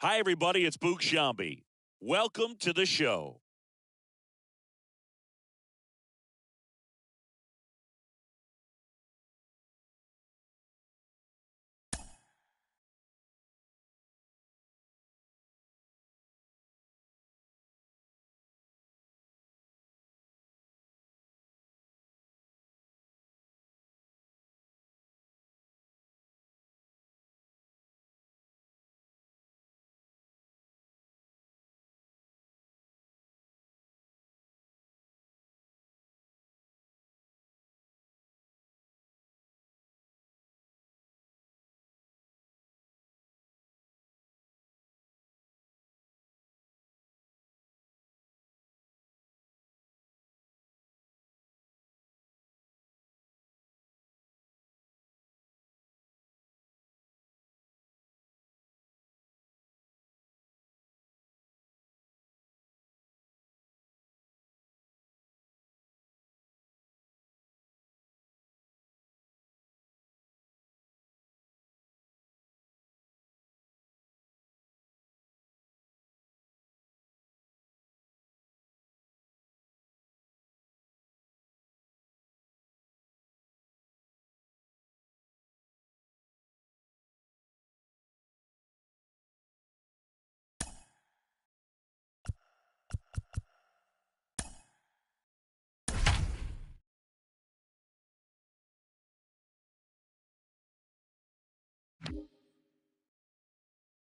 Hi, everybody. It's Boog Sciambi. Welcome to the show.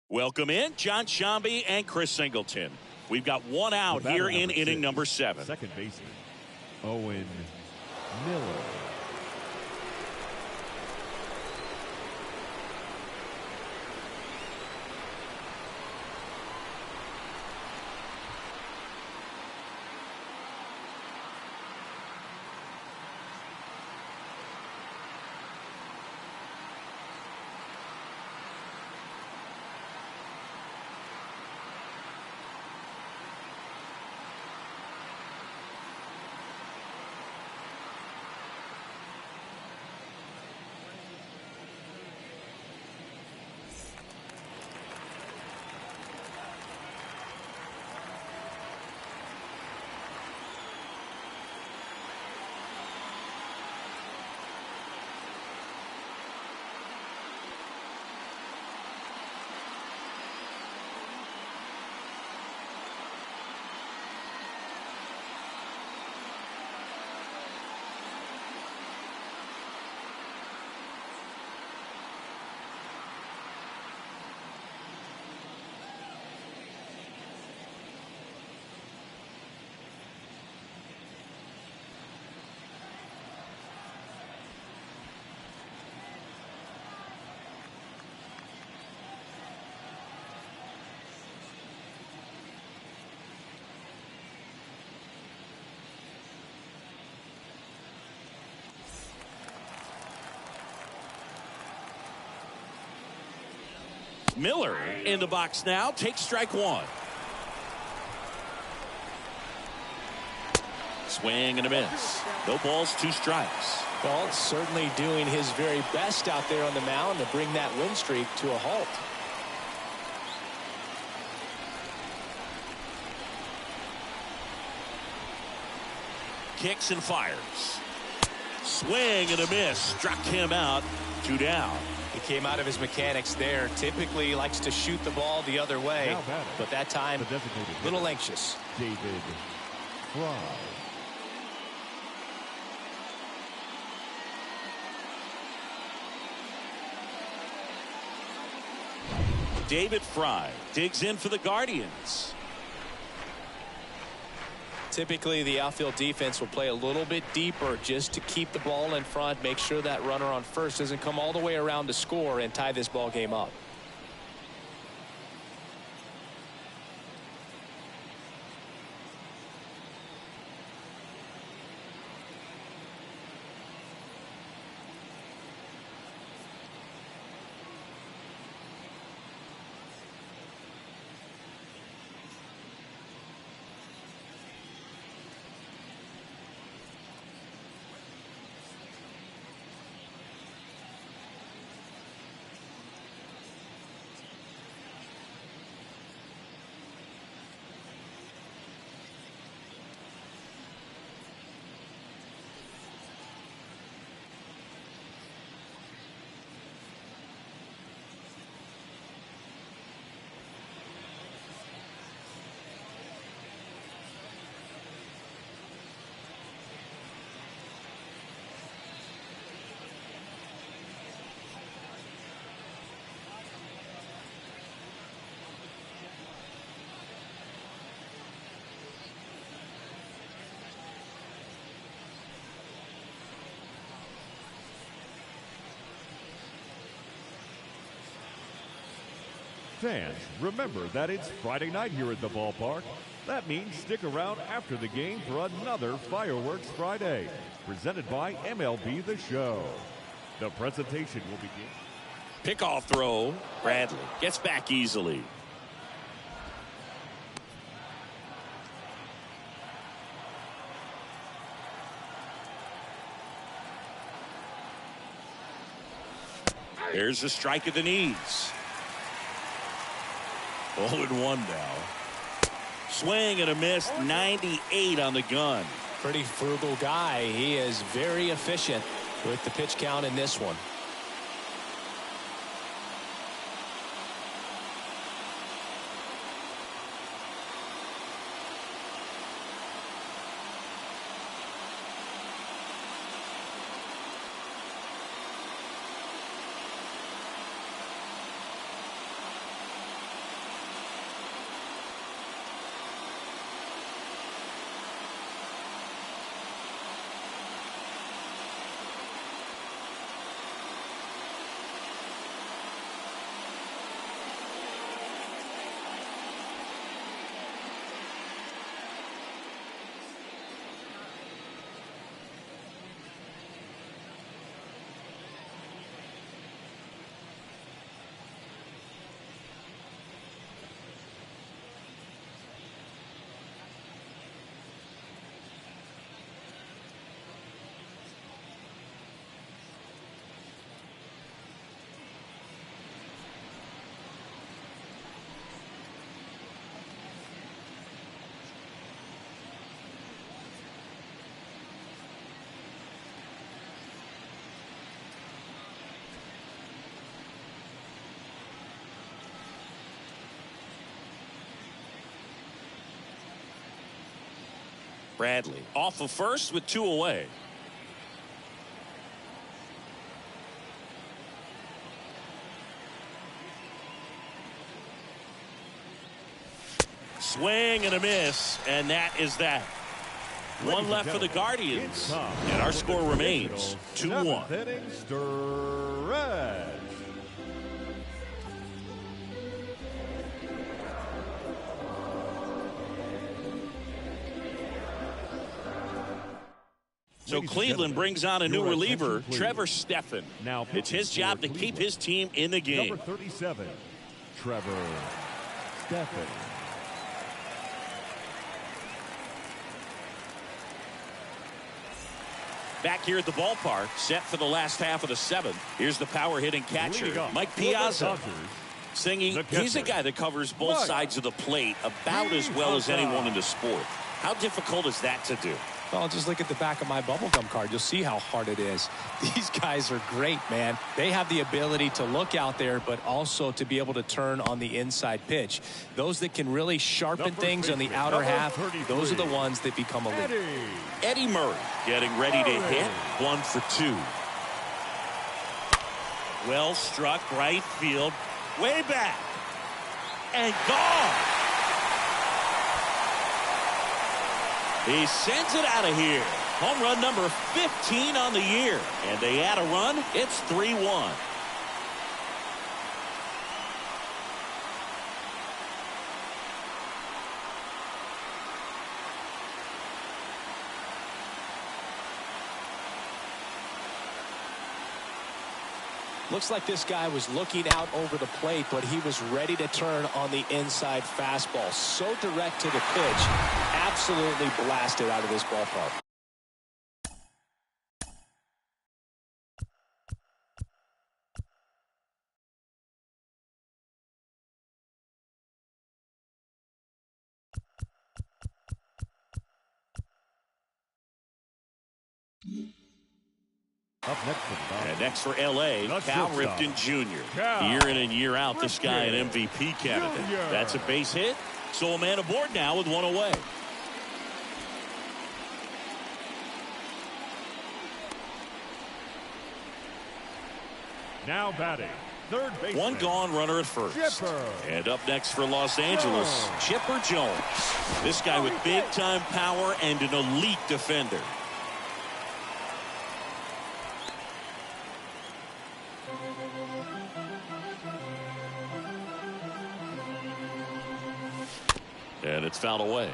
Welcome in, Jon Sciambi and Chris Singleton. We've got one out here in inning number 7. Second baseman, Owen Miller. Miller in the box now. Takes strike one. Swing and a miss. No balls, 2 strikes. Galt certainly doing his very best out there on the mound to bring that win streak to a halt. Kicks and fires. Swing and a miss. Struck him out. 2 down. He came out of his mechanics there. Typically likes to shoot the ball the other way, but that time a little anxious. David Fry. David Fry digs in for the Guardians. Typically the outfield defense will play a little bit deeper just to keep the ball in front, make sure that runner on first doesn't come all the way around to score and tie this ball game up. Fans, remember that it's Friday night here at the ballpark. That means stick around after the game for another Fireworks Friday, presented by MLB The Show. The presentation will begin. Pickoff throw. Bradley gets back easily. There's a strike at the knees. 0-1 now. Swing and a miss. 98 on the gun. Pretty frugal guy. He is very efficient with the pitch count in this one. Bradley off of first with 2 away. Swing and a miss, and that is that. One left for the Guardians, and our score remains 2-1. So Cleveland brings on a new reliever, Trevor Stephan. Now it's his job to keep his team in the game. Number 37, Trevor Stephan. Back here at the ballpark, set for the last half of the 7th. Here's the power hitting catcher, Mike Piazza. Singing, he's a guy that covers both sides of the plate about as well as anyone in the sport. How difficult is that to do? Well, just look at the back of my bubblegum card. You'll see how hard it is. These guys are great, man. They have the ability to look out there, but also to be able to turn on the inside pitch. Those that can really sharpen things on the outer half, those are the ones that become elite. Eddie Murray getting ready to hit. 1 for 2. Well struck, right field, way back, and gone. He sends it out of here. Home run number 15 on the year. And they add a run. It's 3-1. Looks like this guy was looking out over the plate, but he was ready to turn on the inside fastball. So direct to the pitch. Absolutely blasted out of this ballpark. Up next for and next for L.A., Cal Ripken Jr. Year in and year out, this guy an MVP candidate. That's a base hit. So a man aboard now with 1 away. Now batting, third base. 1 gone, runner at first. Chipper. And up next for Los Angeles, Chipper Jones. This guy with big-time power and an elite defender. it's fouled away.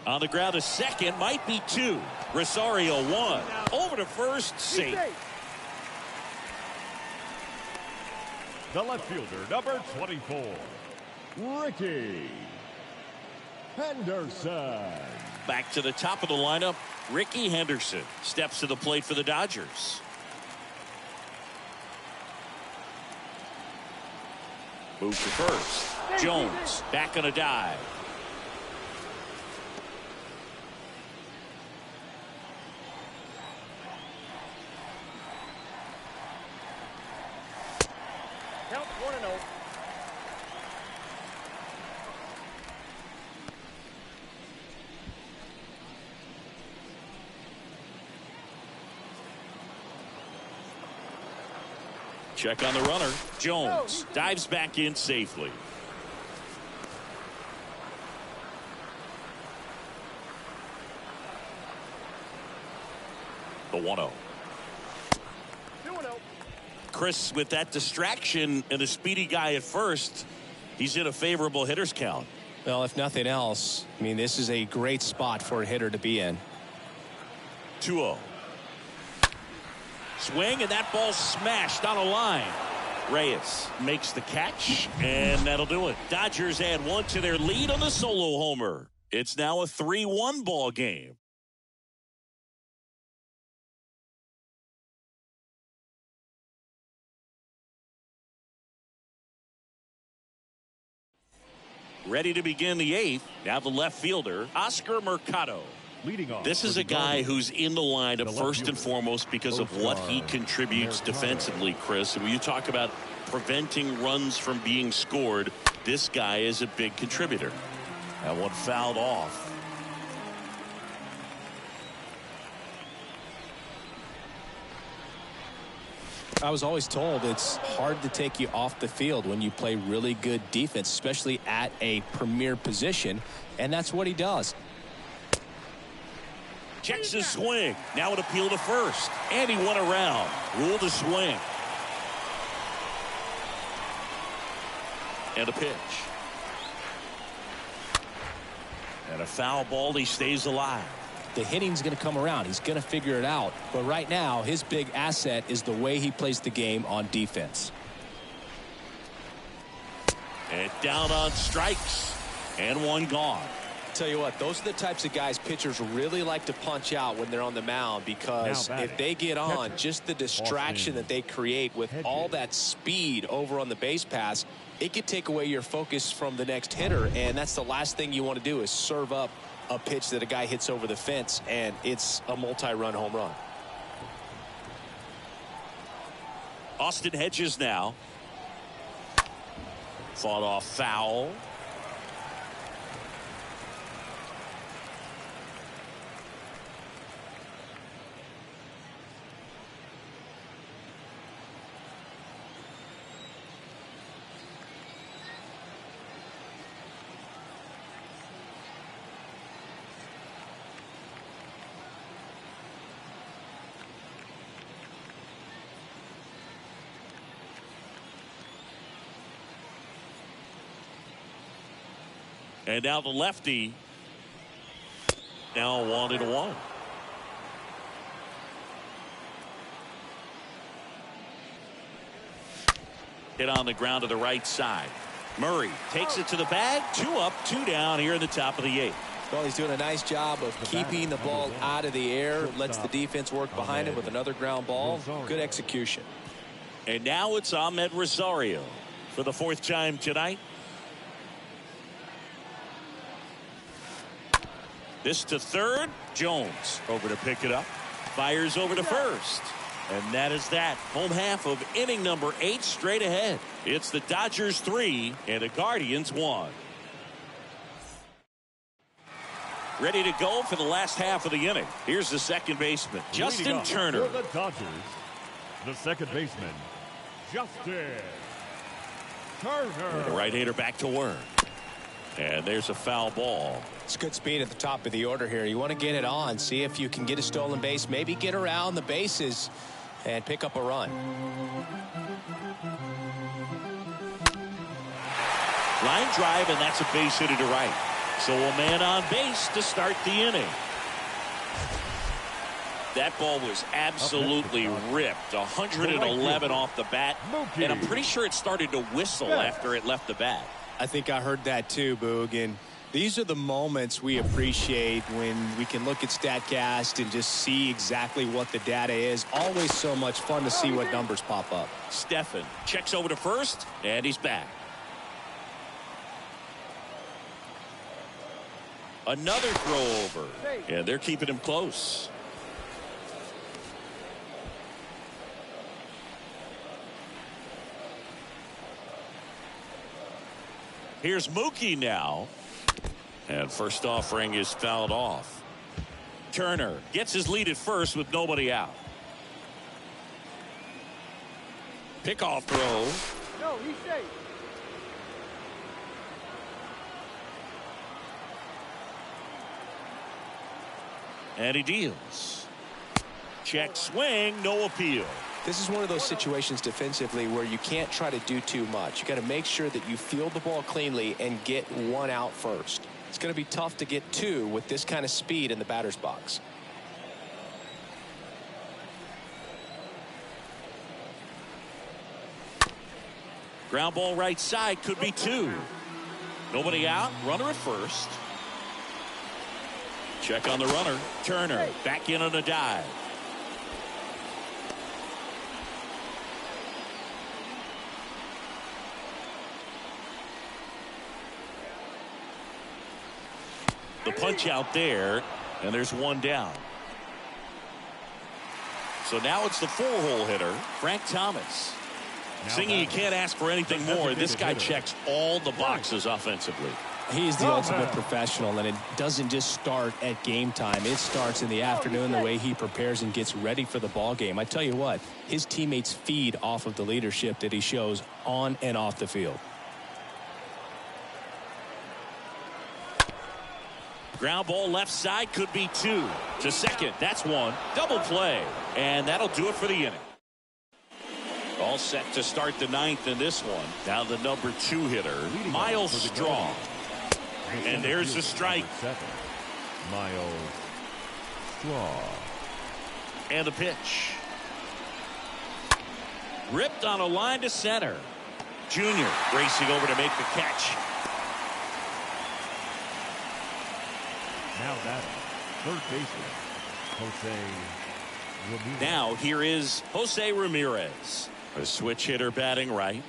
On the ground, a second, might be two. Rosario one. Over to first, safe. The left fielder, number 24, Rickey Henderson. Back to the top of the lineup, Rickey Henderson steps to the plate for the Dodgers. Move to first. Jones back on a dive. Count 1-0. Check on the runner. Jones dives back in safely. The 1-0. Chris, with that distraction and a speedy guy at first, he's in a favorable hitter's count. Well, if nothing else, I mean, this is a great spot for a hitter to be in. 2-0. Swing, and that ball smashed on a line. Reyes makes the catch, and that'll do it. Dodgers add one to their lead on the solo homer. It's now a 3-1 ball game. Ready to begin the eighth. Now the left fielder, Oscar Mercado. Leading off. This is a guy who's in the lineup first and foremost because of what he contributes defensively, Chris. And when you talk about preventing runs from being scored, this guy is a big contributor. That one fouled off. I was always told it's hard to take you off the field when you play really good defense, especially at a premier position, and that's what he does. Checks his swing. Now an appeal to first, and he went around. Ruled a swing. And a pitch. And a foul ball. He stays alive. The hitting's going to come around. He's going to figure it out. But right now, his big asset is the way he plays the game on defense. And down on strikes. And one gone. Tell you what, those are the types of guys pitchers really like to punch out when they're on the mound, because if they get on, just the distraction that they create with all that speed over on the base pass, it could take away your focus from the next hitter, and that's the last thing you want to do is serve up a pitch that a guy hits over the fence and it's a multi-run home run. Austin Hedges now. Fought off foul. And now the lefty. Now 1-1. Hit on the ground to the right side. Murray takes it to the bag. 2 up, 2 down here in the top of the 8th. Well, he's doing a nice job of keeping the ball out of the air. Lets the defense work behind him with another ground ball. Good execution. And now it's Ahmed Rosario for the 4th time tonight. This to third. Jones over to pick it up. Fires over to first. And that is that. Home half of inning number 8 straight ahead. It's the Dodgers 3 and the Guardians 1. Ready to go for the last half of the inning. Here's the second baseman, Justin Turner. For the Dodgers, the second baseman, Justin Turner. The right-hander back to work. And there's a foul ball. It's good speed at the top of the order here. You want to get it on, see if you can get a stolen base, maybe get around the bases and pick up a run. Line drive, and that's a base hit to right. So a man on base to start the inning. That ball was absolutely ripped. 111 off the bat. And I'm pretty sure it started to whistle after it left the bat. I think I heard that too, Boog. And these are the moments we appreciate when we can look at StatCast and just see exactly what the data is. Always so much fun to see what numbers pop up. Stephan checks over to first, and he's back. Another throw over, and they're keeping him close. Here's Mookie now. And first offering is fouled off. Turner gets his lead at first with nobody out. Pickoff throw. No, he's safe. And he deals. Check swing, no appeal. This is one of those situations defensively where you can't try to do too much. You got to make sure that you field the ball cleanly and get one out first. It's going to be tough to get two with this kind of speed in the batter's box. Ground ball right side, could be two. Nobody out, runner at first. Check on the runner. Turner back in on a dive. The punch out there, and there's one down. So now it's the four-hole hitter, Frank Thomas. Singing, you can't ask for anything more. This guy checks all the boxes offensively. He's the ultimate professional, and it doesn't just start at game time. It starts in the afternoon, the way he prepares and gets ready for the ball game. I tell you what, his teammates feed off of the leadership that he shows on and off the field. Ground ball left side, could be two. To second, that's one. Double play. And that'll do it for the inning. All set to start the ninth in this one. Now the number 2 hitter, Myles Straw. And there's a strike. Myles Straw. And the pitch. Ripped on a line to center. Junior racing over to make the catch. Now batting, third baseman, Jose Ramirez. Now here is Jose Ramirez, a switch hitter batting right.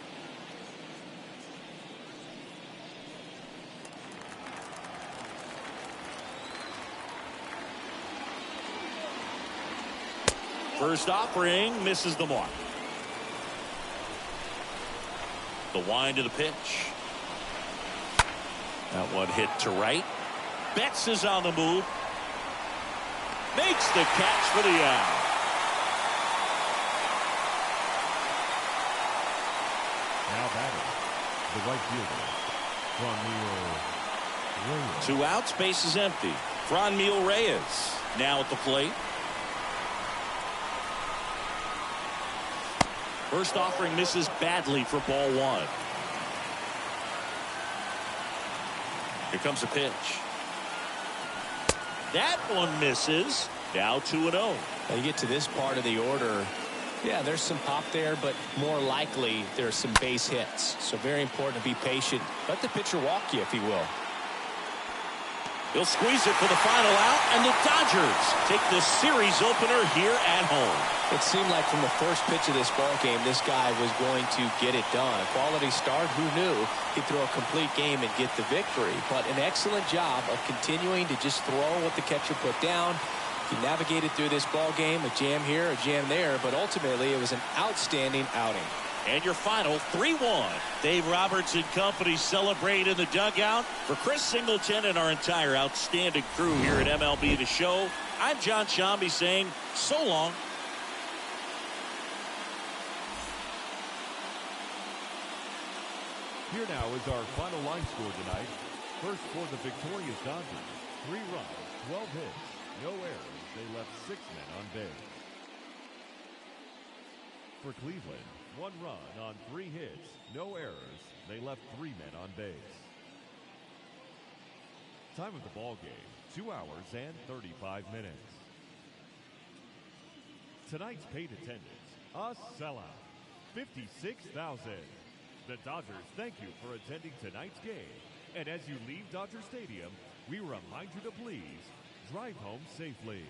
First offering misses the mark. The wind of the pitch. That one hit to right. Betts is on the move. Makes the catch for the out. Now batting, the right fielder, Franmil Reyes. 2 outs, base is empty. Franmil Reyes now at the plate. First offering misses badly for ball 1. Here comes a pitch. That one misses. Now 2-0. Now you get to this part of the order. Yeah, there's some pop there, but more likely there's some base hits. So very important to be patient. Let the pitcher walk you, if he will. He'll squeeze it for the final out, and the Dodgers take the series opener here at home. It seemed like from the first pitch of this ball game, this guy was going to get it done. Quality start, who knew he'd throw a complete game and get the victory. But an excellent job of continuing to just throw what the catcher put down. He navigated through this ball game, a jam here, a jam there, but ultimately it was an outstanding outing. And your final 3-1. Dave Roberts and company celebrate in the dugout. For Chris Singleton and our entire outstanding crew here at MLB The Show, I'm John Shambi saying so long. Here now is our final line score tonight. First for the victorious Dodgers, 3 runs, 12 hits, no errors. They left 6 men on base. For Cleveland, 1 run on 3 hits, no errors. They left 3 men on base. Time of the ball game, 2 hours and 35 minutes. Tonight's paid attendance, a sellout, 56,000. The Dodgers thank you for attending tonight's game. And as you leave Dodger Stadium, we remind you to please drive home safely.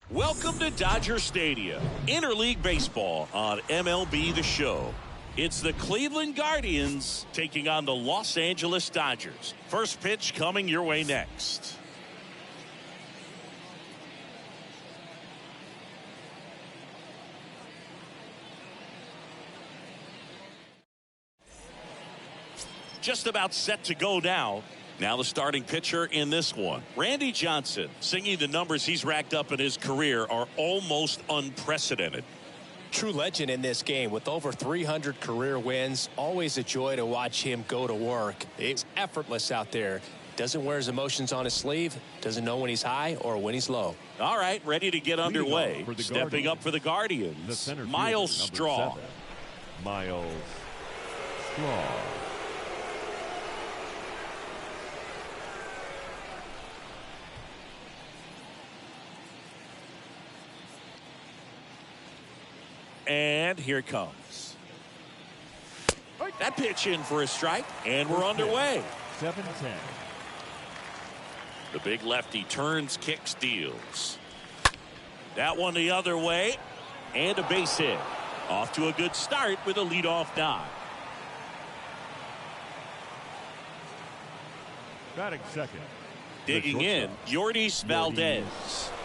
Welcome to Dodger Stadium, Interleague Baseball on MLB The Show. It's the Cleveland Guardians taking on the Los Angeles Dodgers. First pitch coming your way next. Just about set to go now. Now the starting pitcher in this one, Randy Johnson, singing the numbers he's racked up in his career are almost unprecedented. True legend in this game with over 300 career wins. Always a joy to watch him go to work. It's effortless out there. Doesn't wear his emotions on his sleeve. Doesn't know when he's high or when he's low. All right, ready to get underway. Stepping up for the Guardians, Myles Straw. Myles Straw. And here it comes. That pitch in for a strike, and we're underway. 7-10. The big lefty turns, kicks, deals. That one the other way, and a base hit. Off to a good start with a leadoff knock. Batting second. Digging in, Yordys Valdez.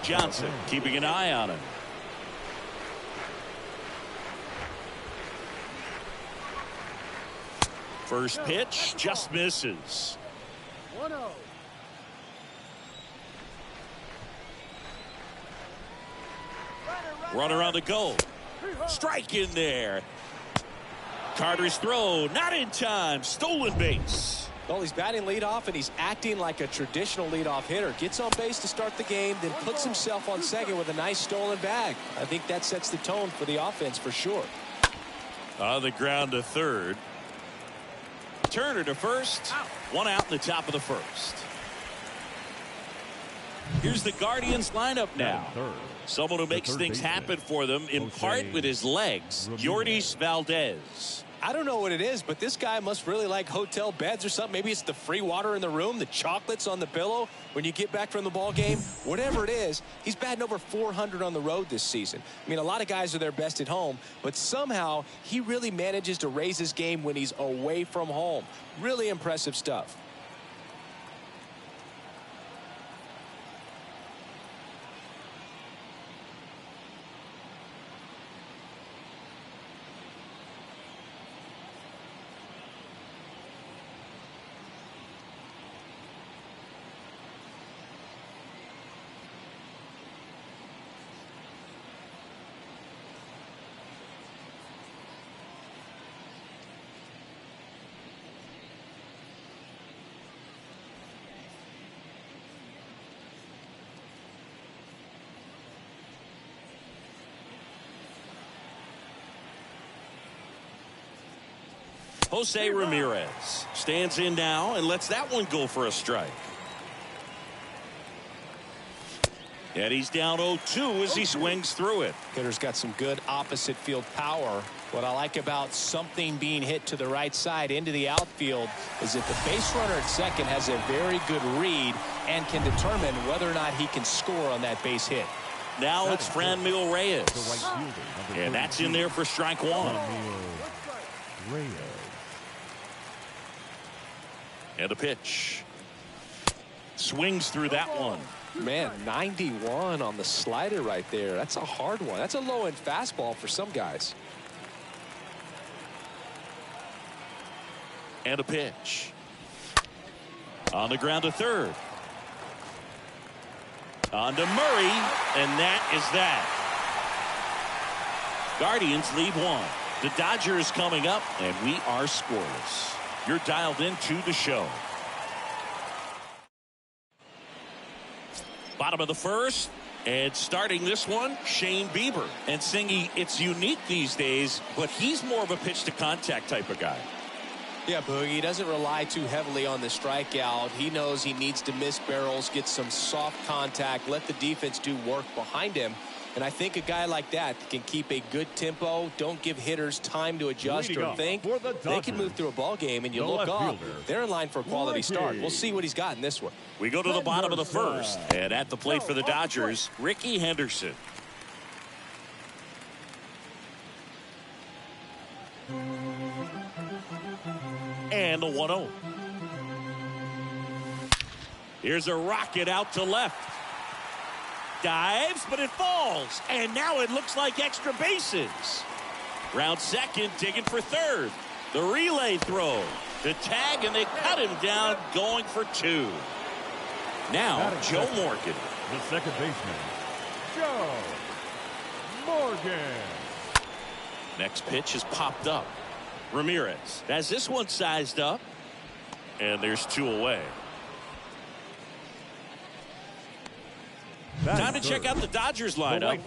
Johnson keeping an eye on him. First pitch just misses. 1-0. Runner on the go. Strike in there. Carter's throw not in time. Stolen base. Well, he's batting leadoff, and he's acting like a traditional leadoff hitter. Gets on base to start the game, then puts himself on second with a nice stolen bag. I think that sets the tone for the offense for sure. On the ground to third. Turner to first. One out in the top of the first. Here's the Guardians lineup now. Someone who makes things happen for them, in part with his legs. Yordys Valdez. I don't know what it is, but this guy must really like hotel beds or something. Maybe it's the free water in the room, the chocolates on the pillow when you get back from the ball game. Whatever it is, he's batting over 400 on the road this season. I mean, a lot of guys are their best at home, but somehow he really manages to raise his game when he's away from home. Really impressive stuff. Jose Ramirez stands in now and lets that one go for a strike. And he's down 0-2 as he swings through it. Hitter's got some good opposite field power. What I like about something being hit to the right side into the outfield is that the base runner at second has a very good read and can determine whether or not he can score on that base hit. Now it's Franmil Reyes. And that's in there for strike one. And a pitch. Swings through that one. Man, 91 on the slider right there. That's a hard one. That's a low-end fastball for some guys. And a pitch. On the ground to third. On to Murray, and that is that. Guardians lead one. The Dodgers coming up, and we are scoreless. You're dialed into the show. Bottom of the first, and starting this one, Shane Bieber. And Singy, it's unique these days, but he's more of a pitch-to-contact type of guy. Yeah, Boogie, he doesn't rely too heavily on the strikeout. He knows he needs to miss barrels, get some soft contact, let the defense do work behind him. And I think a guy like that can keep a good tempo, don't give hitters time to adjust or think. They can move through a ball game, and you look up, they're in line for a quality start. We'll see what he's got in this one. We go to the bottom of the first, and at the plate for the Dodgers, Ricky Henderson. And the 1-0. Here's a rocket out to left. Dives, but it falls. And now it looks like extra bases. Round second, digging for third. The relay throw. The tag, and they cut him down, going for two. Now, Joe Morgan. The second baseman, Joe Morgan. Next pitch is popped up. Ramirez has this one sized up. And there's two away. Time to check out the Dodgers lineup.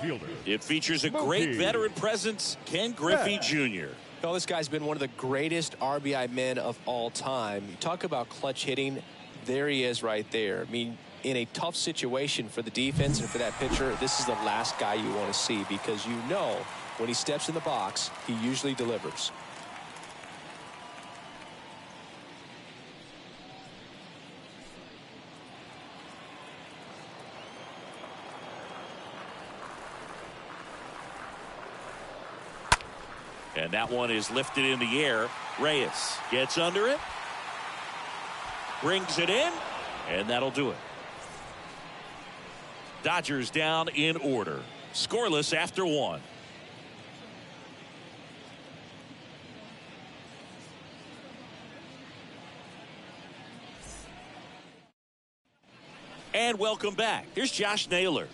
It features a great veteran presence, Ken Griffey Jr. Well, this guy's been one of the greatest RBI men of all time. You talk about clutch hitting, there he is right there. I mean, in a tough situation for the defense and for that pitcher, this is the last guy you want to see, because you know when he steps in the box, he usually delivers. And that one is lifted in the air. Reyes gets under it, brings it in, and that'll do it. Dodgers down in order. Scoreless after 1. And welcome back. Here's Josh Naylor.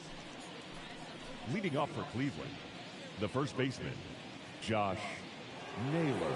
Leading off for Cleveland, the first baseman, Josh Naylor.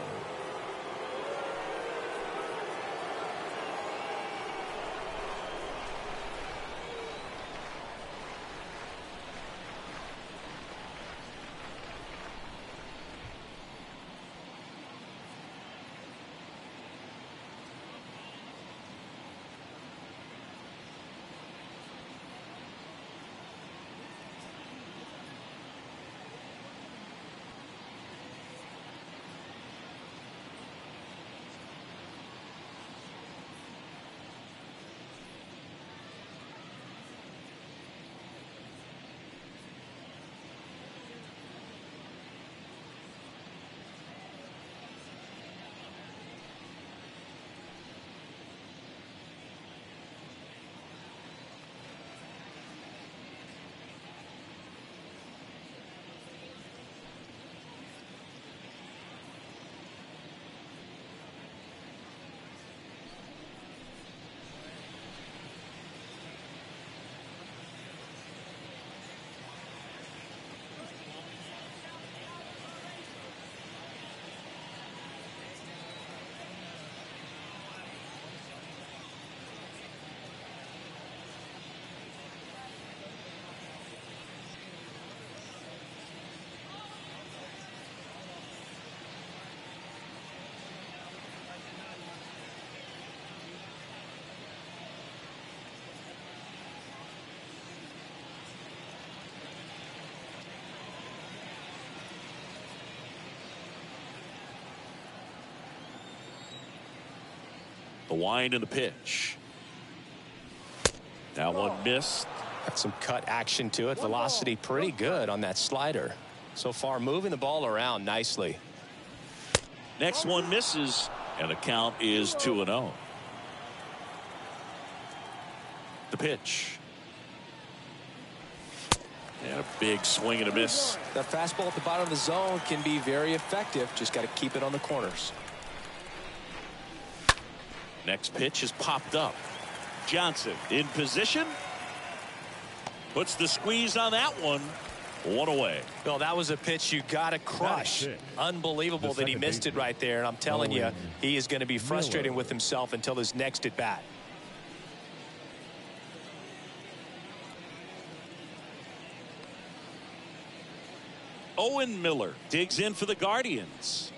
The wind and the pitch. That one missed. Got some cut action to it. Velocity pretty good on that slider. So far moving the ball around nicely. Next one misses, and the count is 2-0. The pitch. And a big swing and a miss. That fastball at the bottom of the zone can be very effective. Just got to keep it on the corners. Next pitch is popped up. Johnson in position. Puts the squeeze on that one. One away. Well, that was a pitch you got to crush. Unbelievable that he missed it right there. And I'm telling you, he is going to be frustrated with himself until his next at bat. Owen Miller digs in for the Guardians.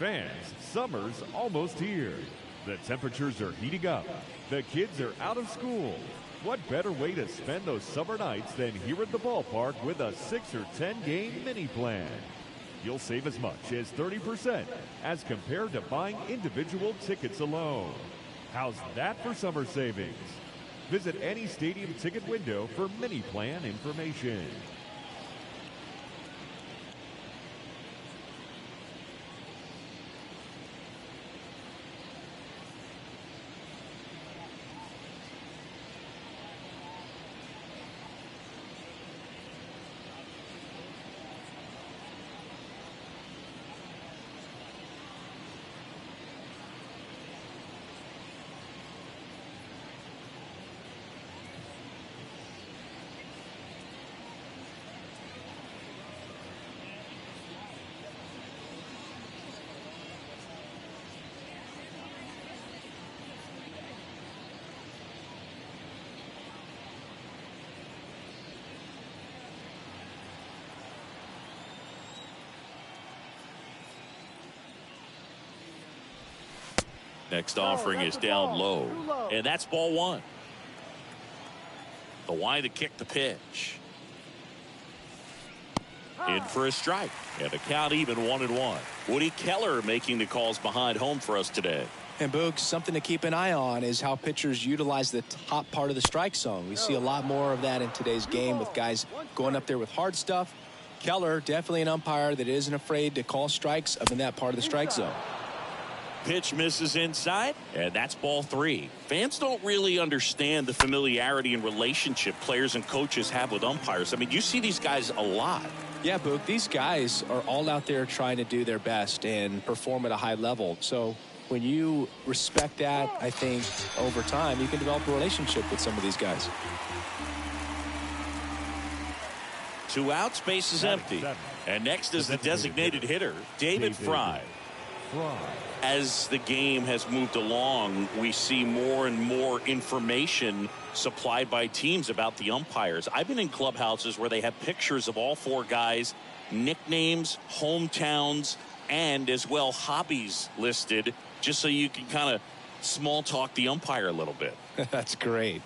Fans, summer's almost here. The temperatures are heating up. The kids are out of school. What better way to spend those summer nights than here at the ballpark with a 6 or 10 game mini plan? You'll save as much as 30% as compared to buying individual tickets alone. How's that for summer savings? Visit any stadium ticket window for mini plan information. Next offering is down low. And that's ball one. Kawhi to kick the pitch. In for a strike. And the count even 1-1. Woody Keller making the calls behind home for us today. And Boog, something to keep an eye on is how pitchers utilize the top part of the strike zone. We see a lot more of that in today's game with guys going up there with hard stuff. Keller, definitely an umpire that isn't afraid to call strikes up in that part of the strike zone. Pitch misses inside, and that's ball three. Fans don't really understand the familiarity and relationship players and coaches have with umpires. I mean, you see these guys a lot. Yeah, Boog, these guys are all out there trying to do their best and perform at a high level. So when you respect that, I think over time you can develop a relationship with some of these guys. 2 outs, base is empty. And next is the designated hitter, David Fry. As the game has moved along, we see more and more information supplied by teams about the umpires. I've been in clubhouses where they have pictures of all 4 guys, nicknames, hometowns, and as well hobbies listed, just so you can kind of small talk the umpire a little bit. That's great.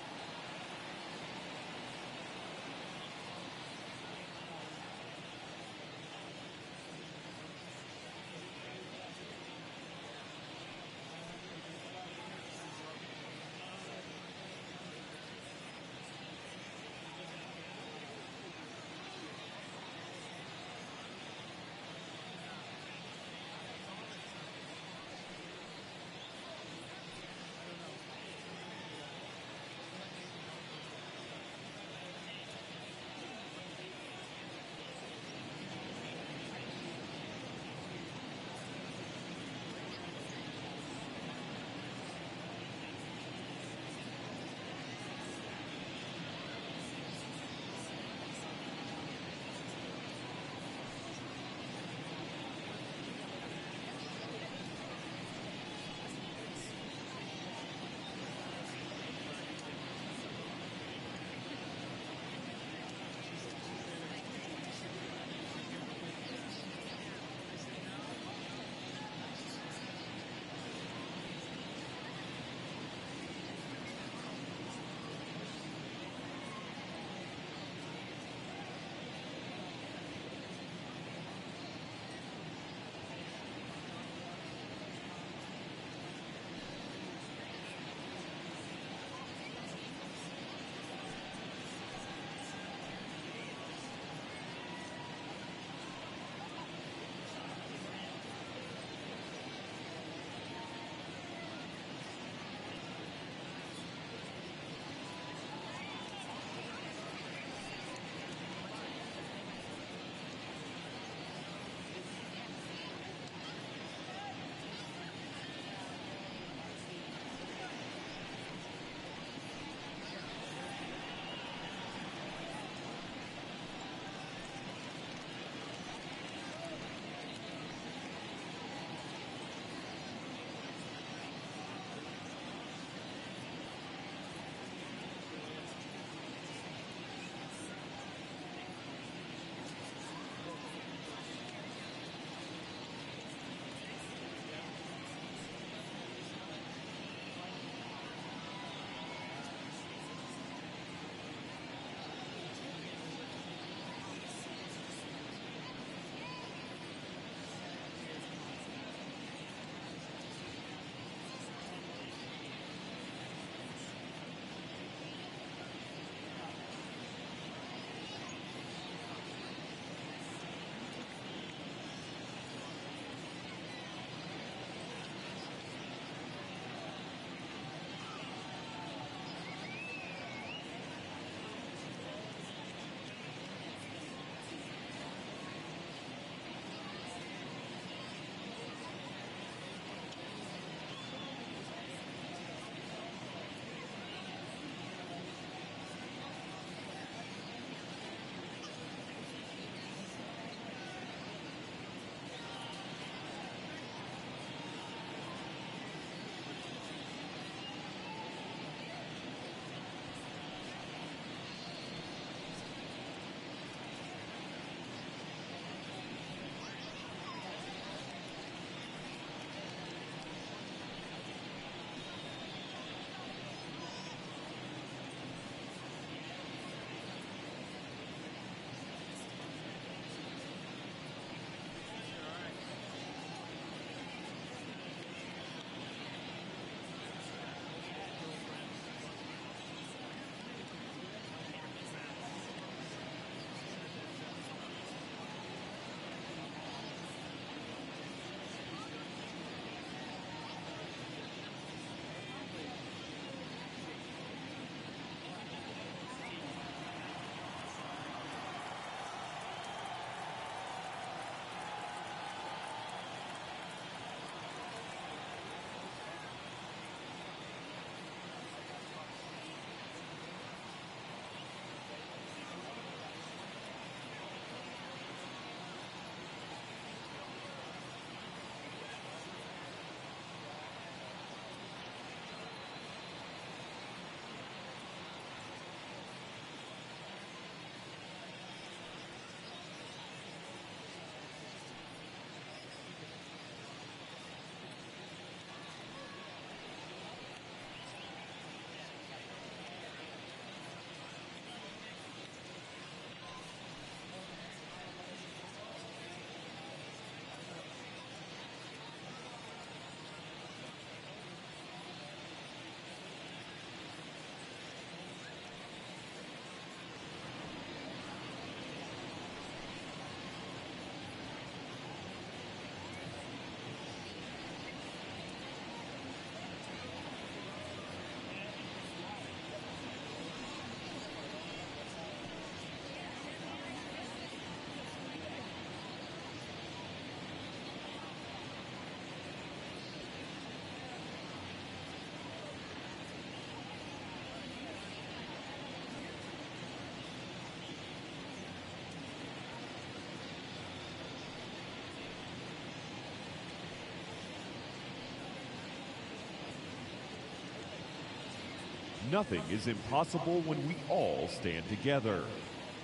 Nothing is impossible when we all stand together.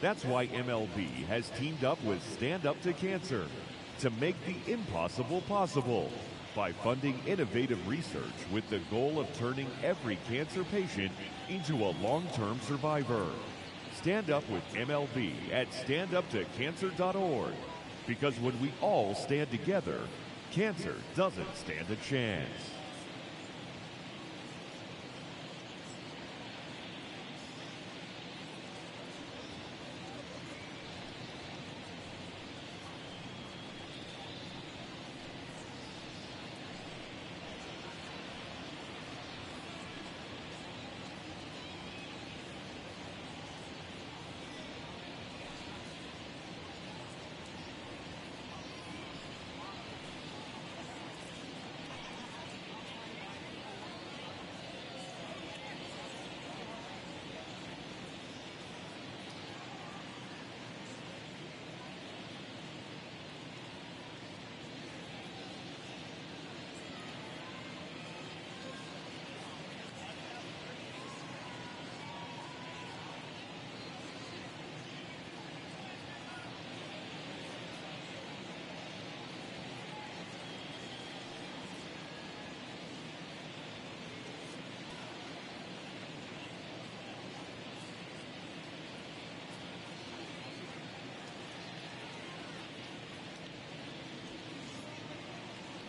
That's why MLB has teamed up with Stand Up to Cancer to make the impossible possible by funding innovative research with the goal of turning every cancer patient into a long-term survivor. Stand up with MLB at standuptocancer.org, because when we all stand together, cancer doesn't stand a chance.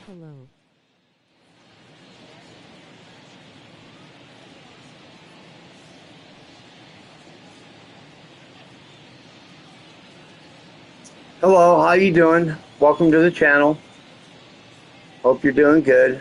Hello. Hello, how you doing? Welcome to the channel. Hope you're doing good.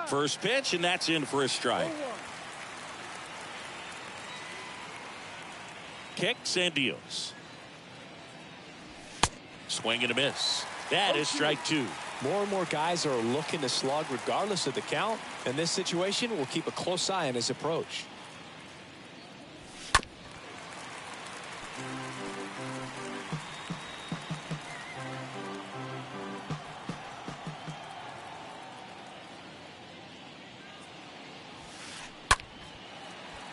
First pitch, and that's in for a strike. Kicks and deals. Swing and a miss. That is strike two. More and more guys are looking to slug regardless of the count. In this situation, we'll keep a close eye on his approach.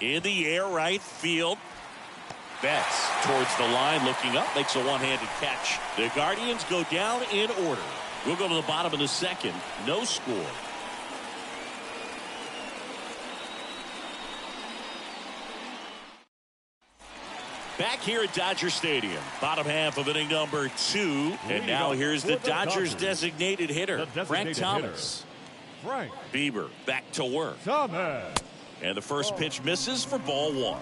In the air, right field. Betts towards the line, looking up, makes a one-handed catch. The Guardians go down in order. We'll go to the bottom of the second. No score. Back here at Dodger Stadium, bottom half of inning number 2. And now here's the Dodgers designated hitter, Frank Thomas. Frank Bieber back to work. Thomas. And the first pitch misses for ball 1.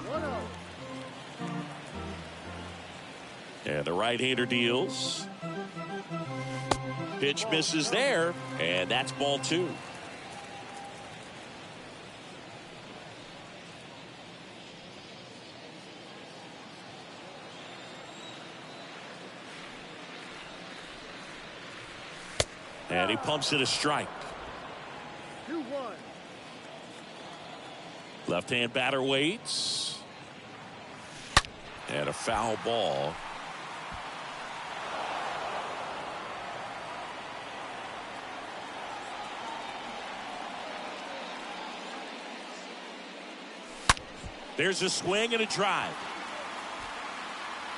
And the right-hander deals. Pitch misses there, and that's ball 2. And he pumps it a strike. 2-1. Left-hand batter waits. And a foul ball. There's a swing and a drive.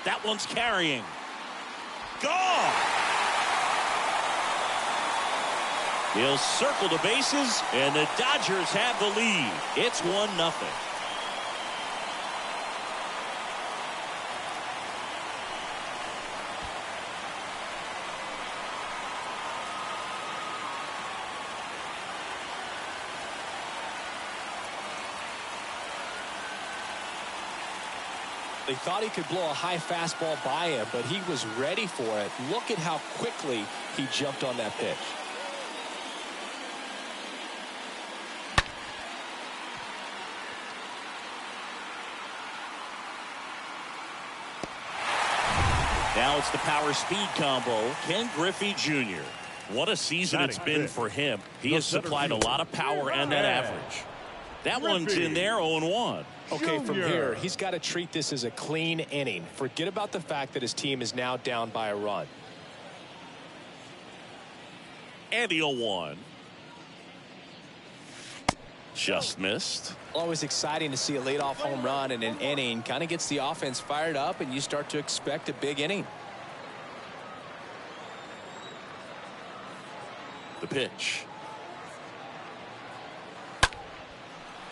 That one's carrying. Gone! He'll circle the bases, and the Dodgers have the lead. It's 1-0. They thought he could blow a high fastball by him, but he was ready for it. Look at how quickly he jumped on that pitch. Now it's the power speed combo. Ken Griffey Jr. What a season it's been for him. He has supplied a lot of power and that average. That one's in there, 0-1. Okay, from here, he's got to treat this as a clean inning. Forget about the fact that his team is now down by a run. And the 0-1. Just missed. Always exciting to see a leadoff home run in an inning. Kind of gets the offense fired up, and you start to expect a big inning. The pitch.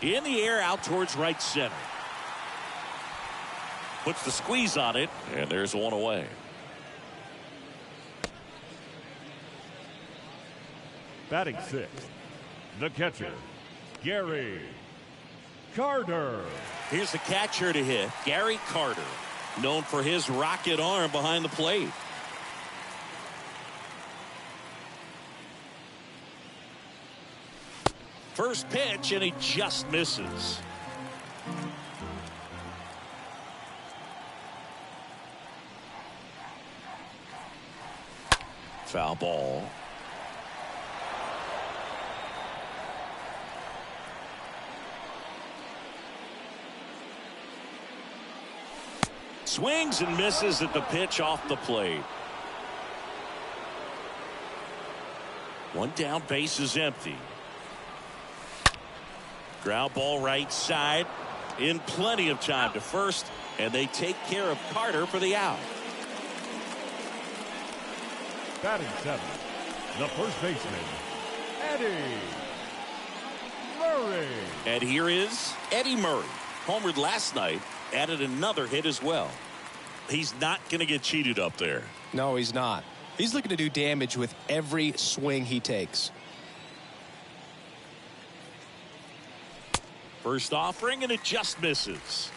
In the air out towards right center. Puts the squeeze on it, and there's one away. Batting 6th, the catcher, Gary Carter. Here's the catcher to hit, Gary Carter, known for his rocket arm behind the plate. First pitch, and he just misses. Foul ball. Swings and misses at the pitch off the plate. One down, base is empty. Ground ball right side, in plenty of time to first, and they take care of Carter for the out. Batting 7th, the first baseman, Eddie Murray. And here is Eddie Murray. Homered last night, added another hit as well. He's not going to get cheated up there. No, he's not. He's looking to do damage with every swing he takes. First offering, and it just misses.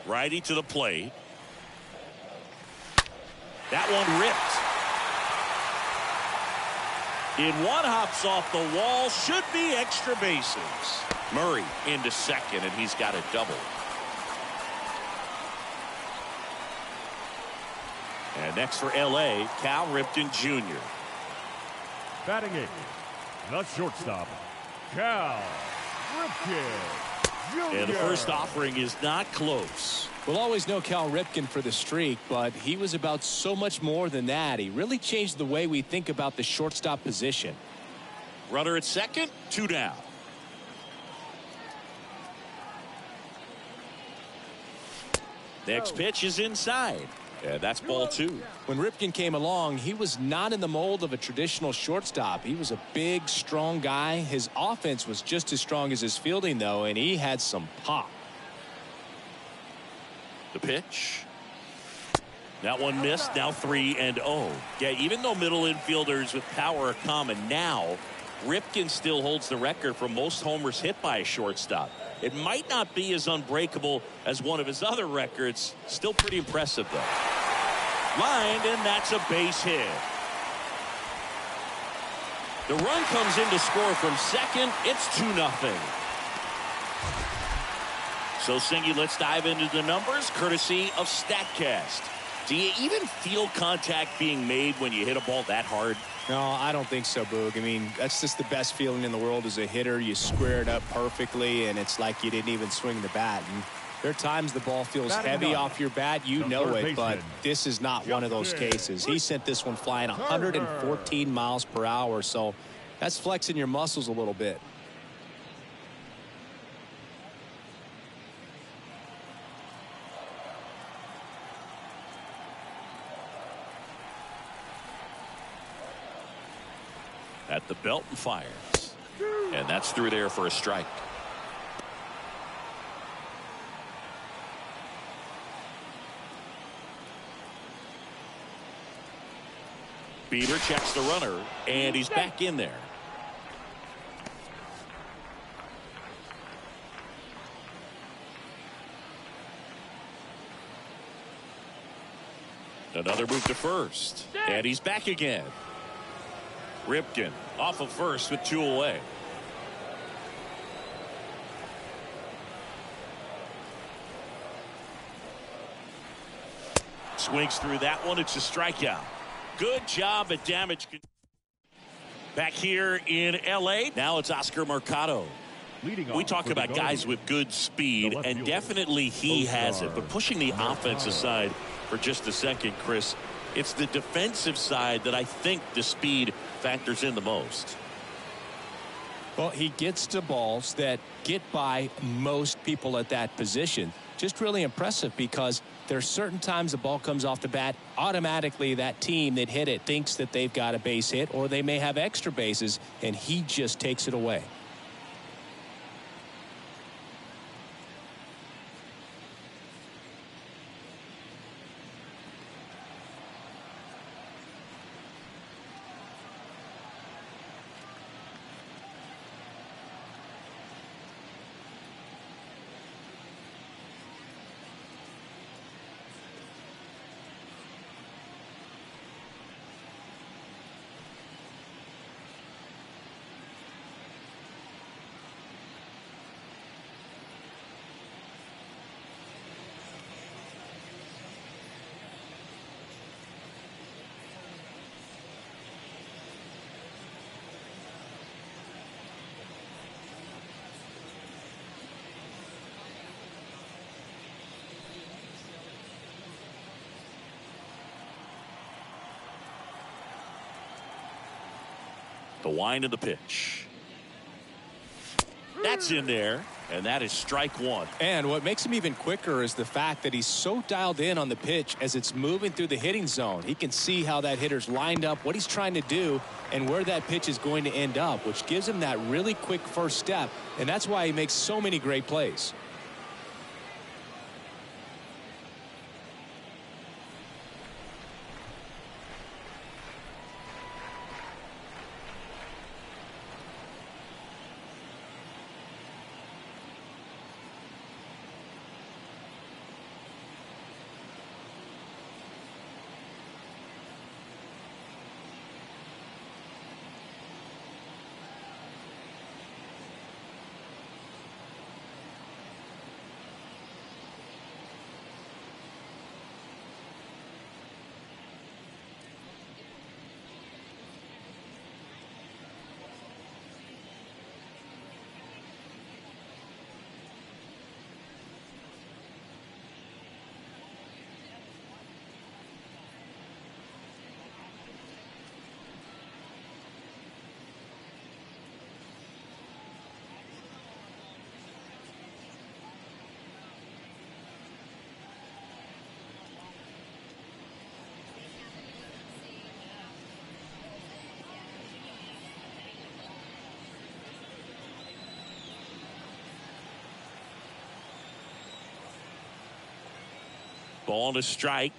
Righty to the plate. That one ripped. In one, hops off the wall. Should be extra bases. Murray into second, and he's got a double. And next for L.A., Cal Ripken Jr. Batting 8th, the shortstop, Cal Ripken Jr. And the first offering is not close. We'll always know Cal Ripken for the streak, but he was about so much more than that. He really changed the way we think about the shortstop position. Runner at second, 2 down. Next pitch is inside. And that's ball 2. When Ripken came along, he was not in the mold of a traditional shortstop. He was a big, strong guy. His offense was just as strong as his fielding, though, and he had some pop. The pitch. That one missed. Now 3-0. Yeah, even though middle infielders with power are common now, Ripken still holds the record for most homers hit by a shortstop. It might not be as unbreakable as one of his other records. Still pretty impressive, though. Lined, and that's a base hit. The run comes in to score from second. It's 2-0. So, Singy, let's dive into the numbers, courtesy of StatCast. Do you even feel contact being made when you hit a ball that hard? No, I don't think so, Boog. I mean, that's just the best feeling in the world as a hitter. You square it up perfectly, and it's like you didn't even swing the bat. And there are times the ball feels heavy off your bat. You know it, but this is not one of those cases. He sent this one flying 114 miles per hour, so that's flexing your muscles a little bit. At the belt and fires. And that's through there for a strike. Bieber checks the runner, and he's back in there. Another move to first, and he's back again. Ripken off of first with 2 away. Swings through that one. It's a strikeout. Good job at damage. Back here in L.A. Now it's Oscar Mercado. We talk about guys with good speed, and definitely he has it. But pushing the offensive side for just a second, Chris, it's the defensive side that I think the speed factors in the most. Well, he gets to balls that get by most people at that position. Just really impressive because there's certain times the ball comes off the bat, automatically that team that hit it thinks that they've got a base hit, or they may have extra bases, and he just takes it away. The wind of the pitch. That's in there, and that is strike one. And what makes him even quicker is the fact that he's so dialed in on the pitch as it's moving through the hitting zone. He can see how that hitter's lined up, what he's trying to do, and where that pitch is going to end up, which gives him that really quick first step, and that's why he makes so many great plays. Ball and a strike.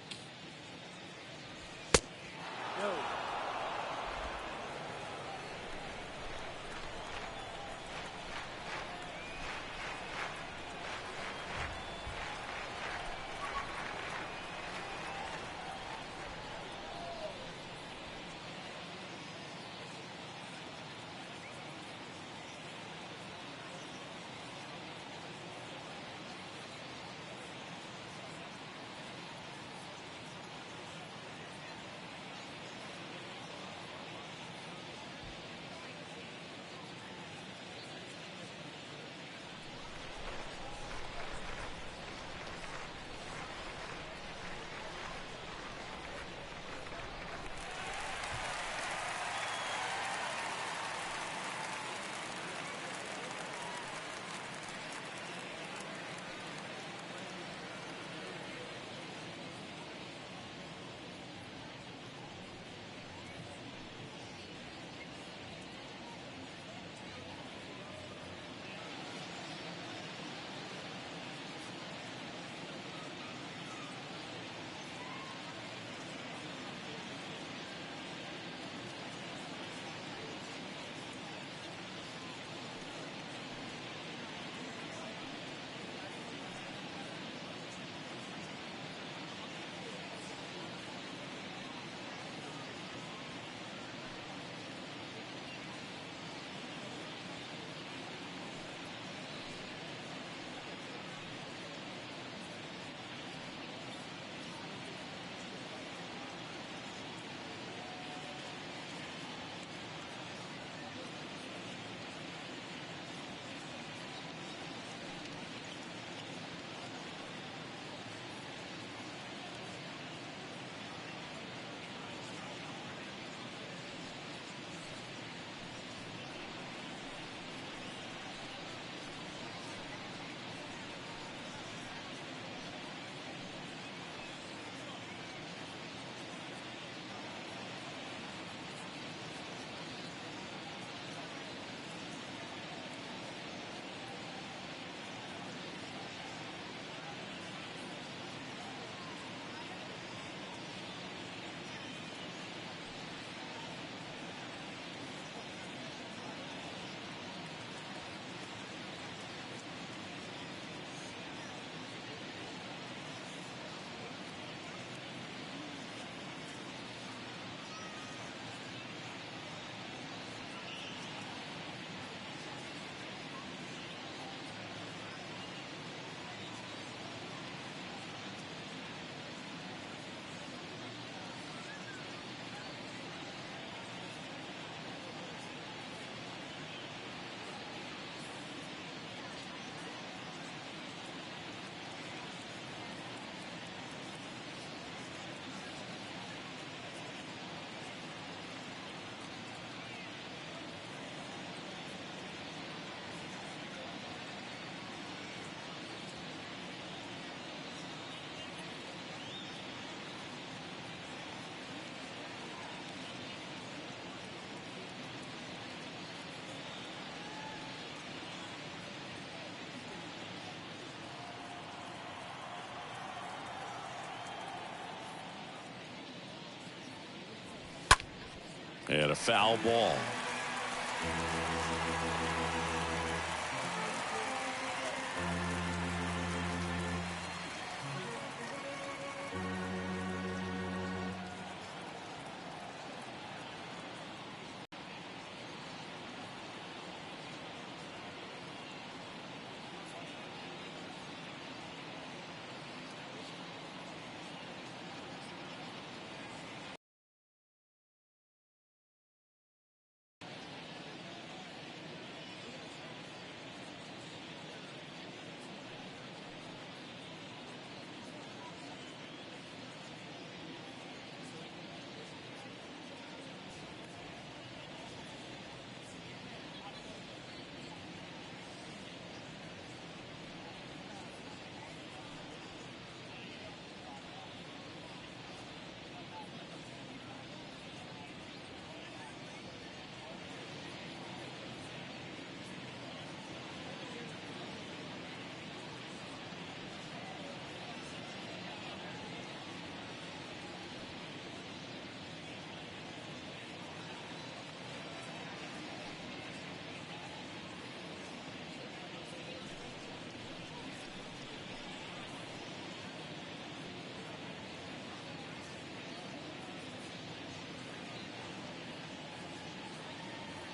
And a foul ball.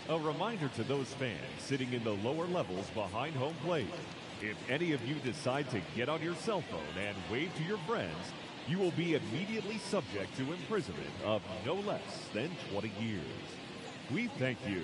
A reminder to those fans sitting in the lower levels behind home plate. If any of you decide to get on your cell phone and wave to your friends, you will be immediately subject to imprisonment of no less than 20 years. We thank you.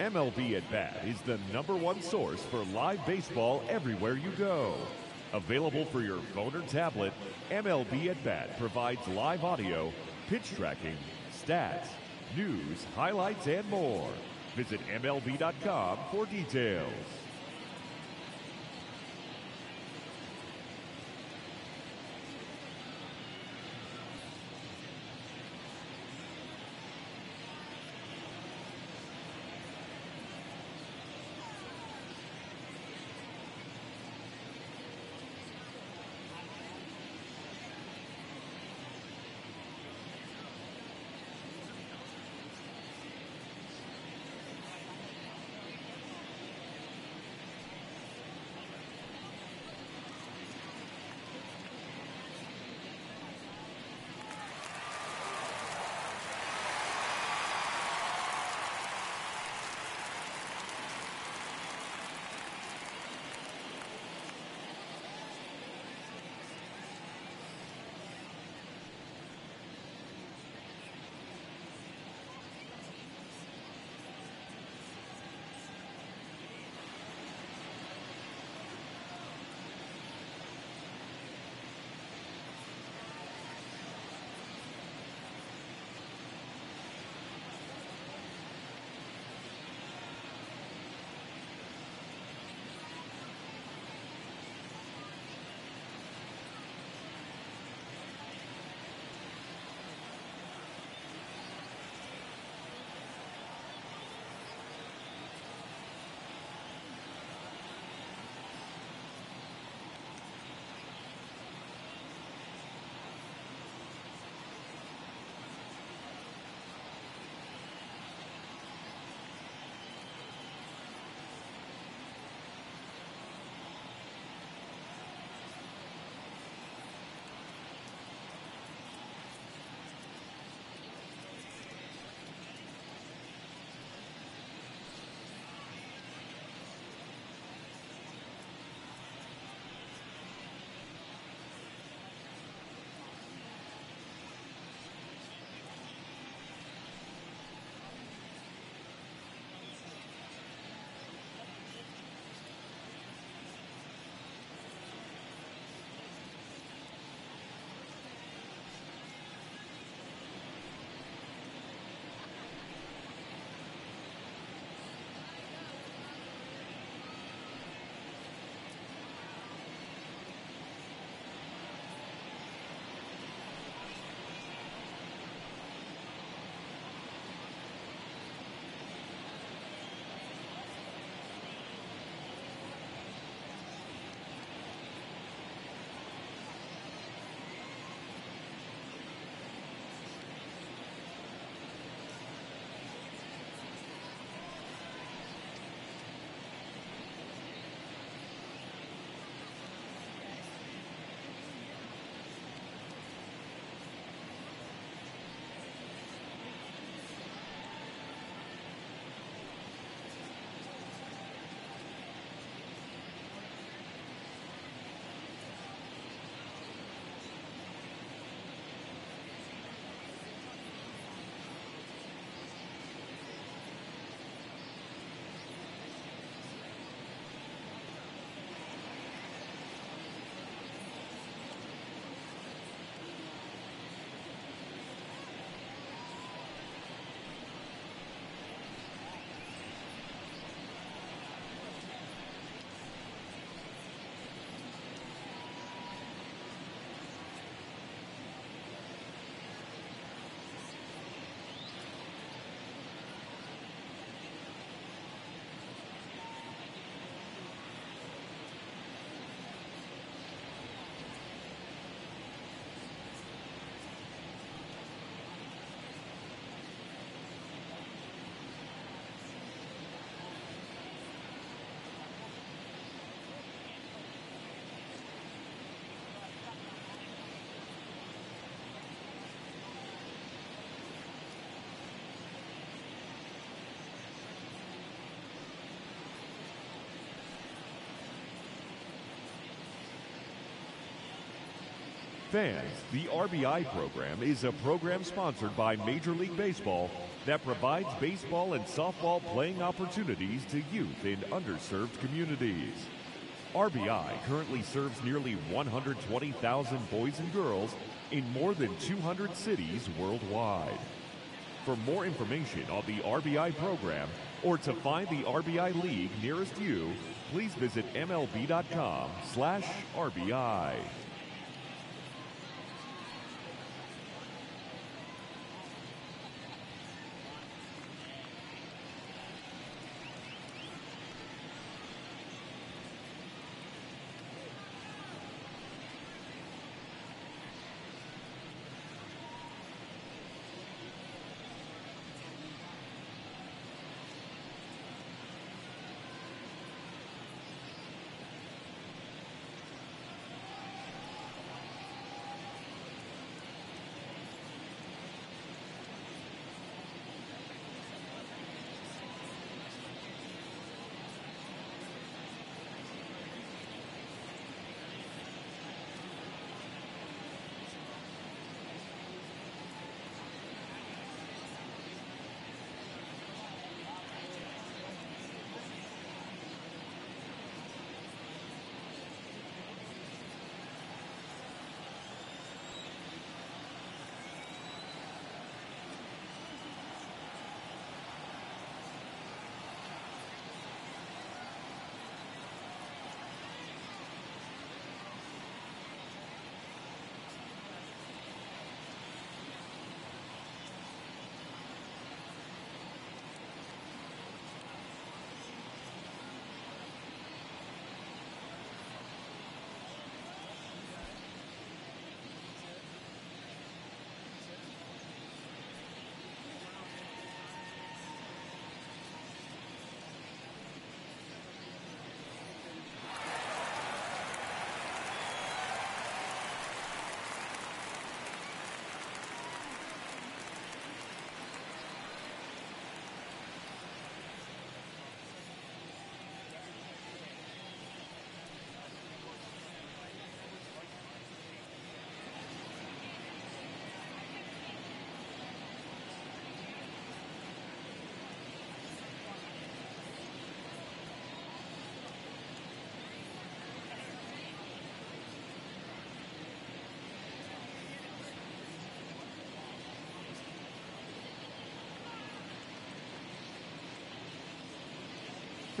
MLB At Bat is the #1 source for live baseball everywhere you go. Available for your phone or tablet, MLB At Bat provides live audio, pitch tracking, stats, news, highlights, and more. Visit MLB.com for details. Fans, the RBI program is a program sponsored by Major League Baseball that provides baseball and softball playing opportunities to youth in underserved communities. RBI currently serves nearly 120,000 boys and girls in more than 200 cities worldwide. For more information on the RBI program or to find the RBI League nearest you, please visit MLB.com/RBI.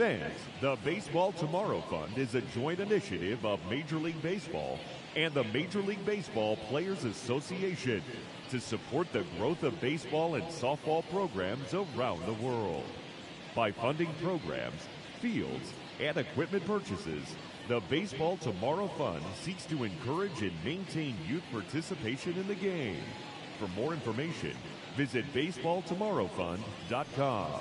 Fans, the Baseball Tomorrow Fund is a joint initiative of Major League Baseball and the Major League Baseball Players Association to support the growth of baseball and softball programs around the world. By funding programs, fields, and equipment purchases, the Baseball Tomorrow Fund seeks to encourage and maintain youth participation in the game. For more information, visit baseballtomorrowfund.com.